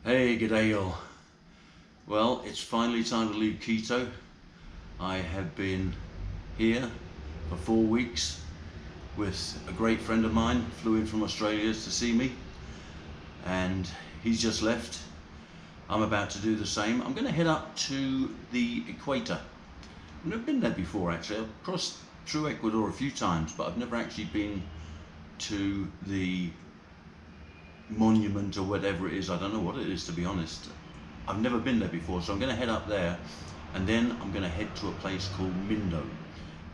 Hey, g'day all. Well, it's finally time to leave Quito. I have been here for 4 weeks with a great friend of mine, flew in from Australia to see me, and he's just left. I'm about to do the same. I'm going to head up to the equator. I've never been there before actually. I've crossed through Ecuador a few times, but I've never actually been to the monument or whatever it is. I don't know what it is, to be honest. I've never been there before, so I'm going to head up there, and then I'm going to head to a place called Mindo,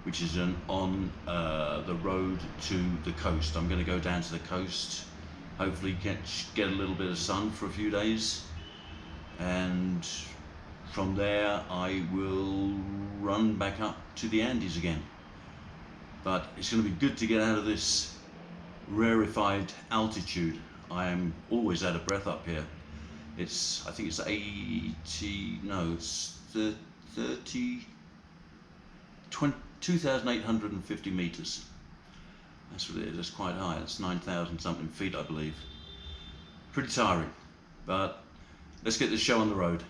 which is on the road to the coast. I'm going to go down to the coast, hopefully get a little bit of sun for a few days, and from there I will run back up to the Andes again. But it's going to be good to get out of this rarefied altitude. I am always out of breath up here. I think it's 2,850 meters. That's what it is. That's quite high. That's 9,000 something feet, I believe. Pretty tiring, but let's get this show on the road.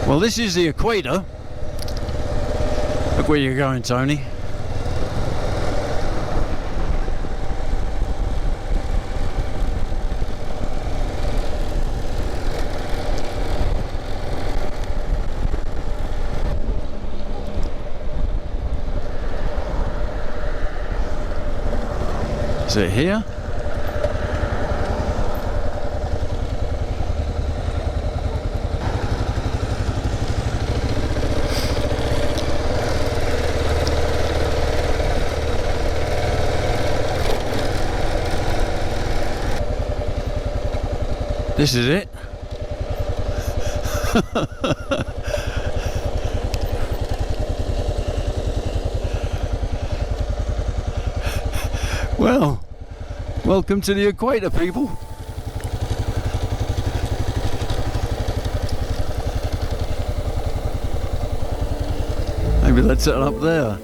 Well, this is the equator. Look where you're going, Tony. Is it here? This is it. Well, welcome to the equator, people. Maybe let's set it up there.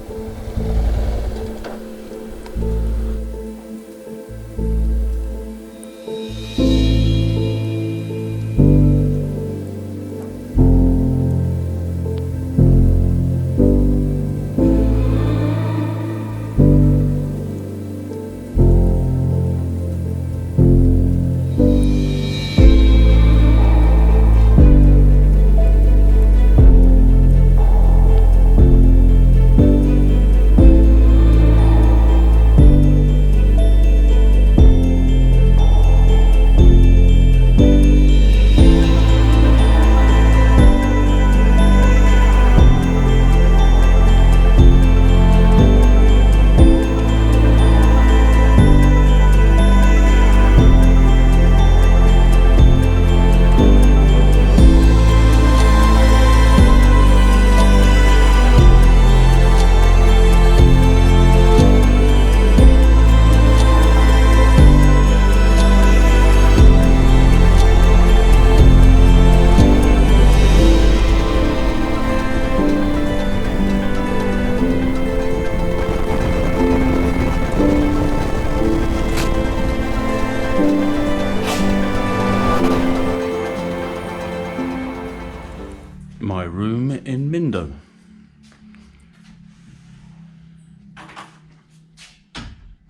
My room in Mindo.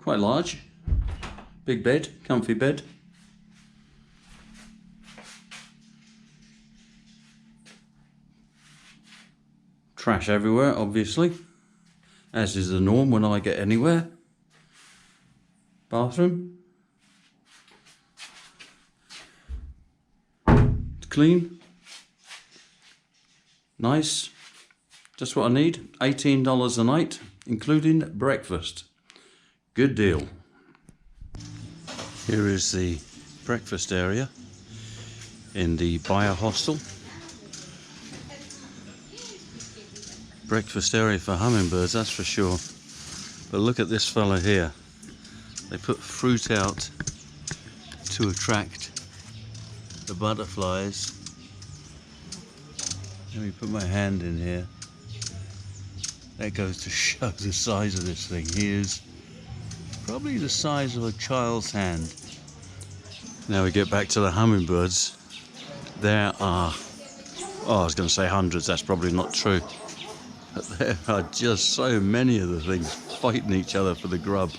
Quite large. Big bed, comfy bed. Trash everywhere, obviously, as is the norm when I get anywhere. Bathroom. It's clean. Nice, just what I need. $18 a night, including breakfast. Good deal. Here is the breakfast area in the buyer hostel. breakfast area for hummingbirds, that's for sure. But look at this fella here. They put fruit out to attract the butterflies. Let me put my hand in here. That goes to show the size of this thing. He is probably the size of a child's hand. Now we get back to the hummingbirds. There are, I was going to say hundreds, that's probably not true. But there are just so many of the things fighting each other for the grub.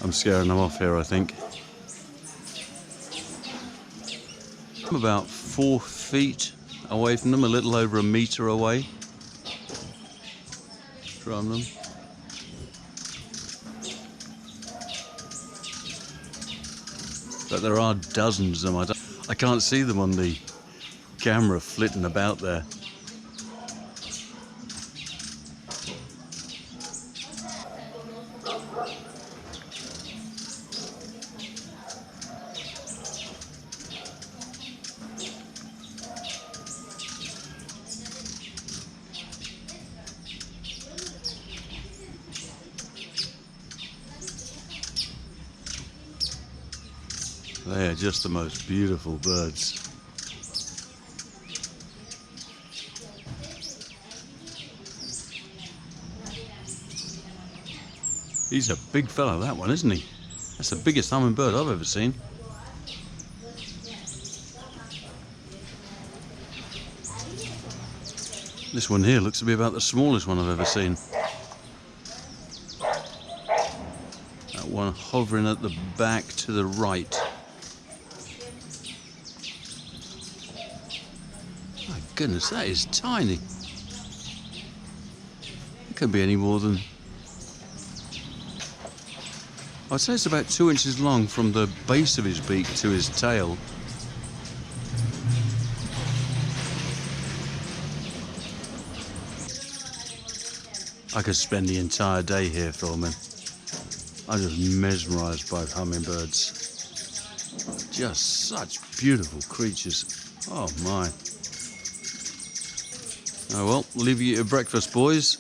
I'm scaring them off here, I think. I'm about 4 feet away from them, a little over a meter away from them. But there are dozens of them. I can't see them on the camera flitting about there. They are just the most beautiful birds. He's a big fella, that one, isn't he? That's the biggest hummingbird I've ever seen. This one here looks to be about the smallest one I've ever seen. That one hovering at the back to the right. My goodness, that is tiny. It couldn't be any more than, I'd say it's about 2 inches long from the base of his beak to his tail. I could spend the entire day here filming. I'm just mesmerised by hummingbirds. Just such beautiful creatures. Oh my. Oh well, we'll leave you to breakfast, boys.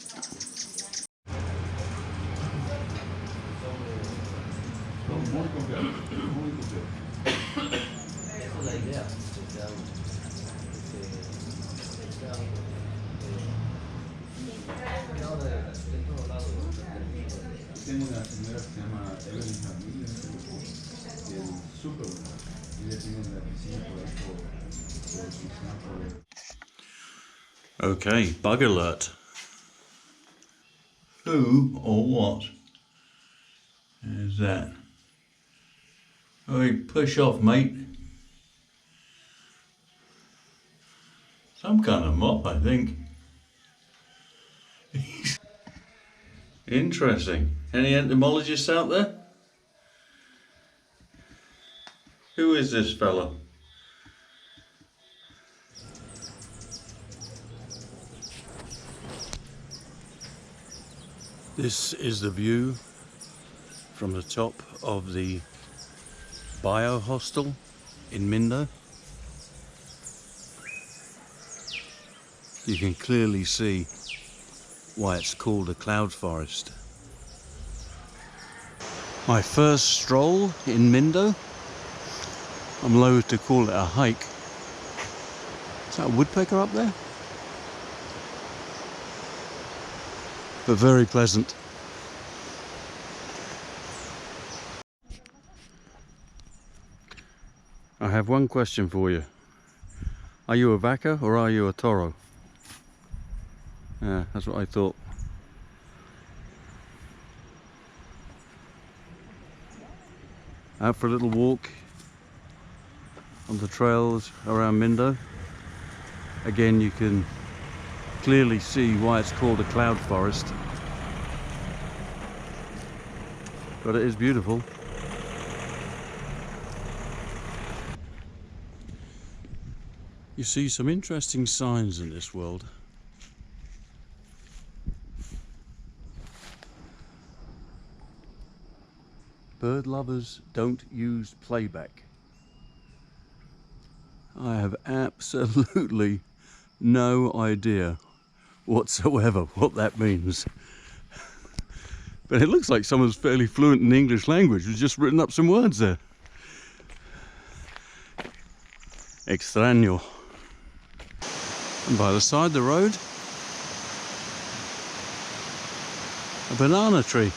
Tengo una señora que se llama Evelyn Familia, y el súper, y ella tiene una piscina por ahí por Okay, bug alert. Who or what is that? Oh, push off, mate. Some kind of mop, I think. Interesting. Any entomologists out there? Who is this fella? This is the view from the top of the bio hostel in Mindo. You can clearly see why it's called a cloud forest. My first stroll in Mindo. I'm loath to call it a hike. Is that a woodpecker up there? But very pleasant. I have one question for you. Are you a vaca or are you a toro? Yeah, that's what I thought. Out for a little walk on the trails around Mindo. Again, you can clearly see why it's called a cloud forest. But it is beautiful. You see some interesting signs in this world. Bird lovers don't use playback. I have absolutely no idea whatsoever what that means. But it looks like someone's fairly fluent in the English language who's just written up some words there. Extraño. And by the side of the road, a banana tree.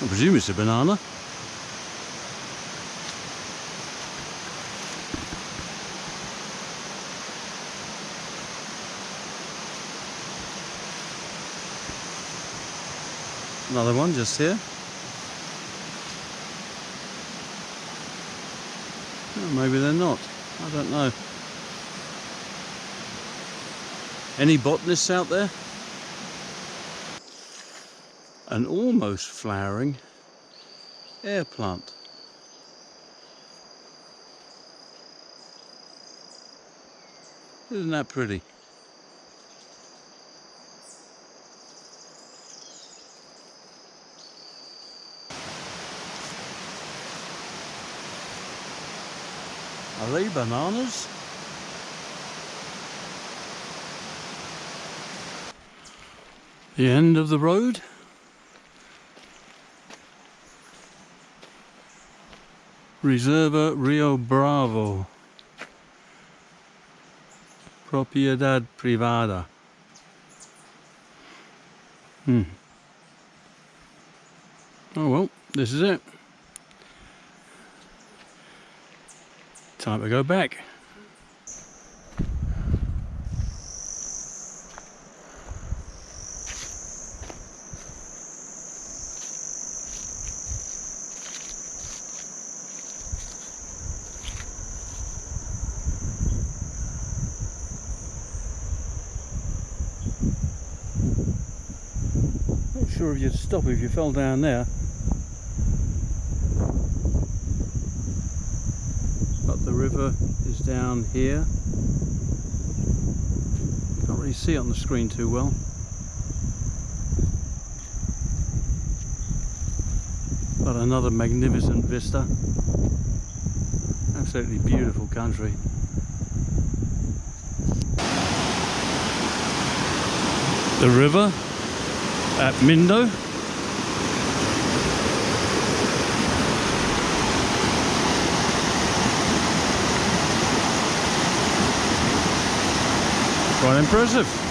I presume it's a banana. Another one just here. Oh, maybe they're not. I don't know. Any botanists out there? An almost flowering air plant. Isn't that pretty? Are they bananas? The end of the road. Reserva Rio Bravo. Propiedad privada. Oh well, this is it. Time to go back. Not sure if you'd stop if you fell down there. But the river is down here. Can't really see it on the screen too well. But another magnificent vista. Absolutely beautiful country. The river at Mindo. Quite impressive.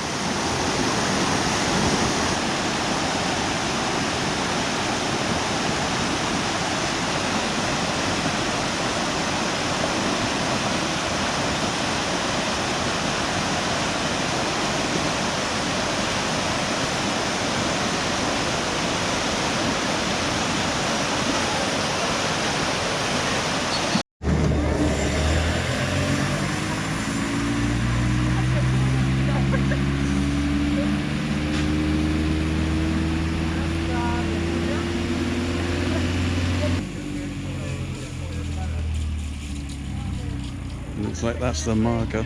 Looks like that's the marker.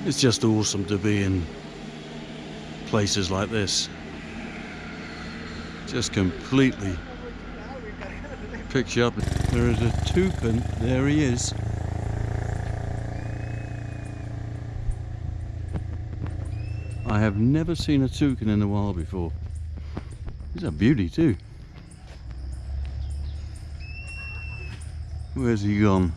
It's just awesome to be in places like this. Just completely picks you up. There is a toucan, there he is. I have never seen a toucan in the wild before. He's a beauty too. Where's he gone?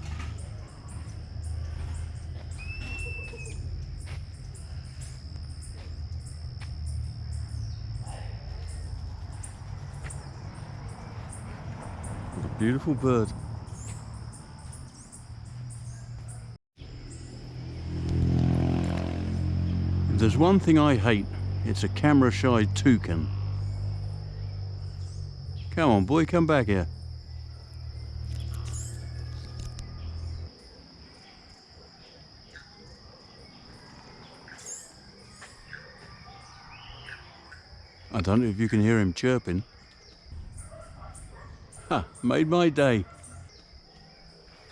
What a beautiful bird. If there's one thing I hate, it's a camera-shy toucan. Come on, boy, come back here. I don't know if you can hear him chirping. Ha! Made my day.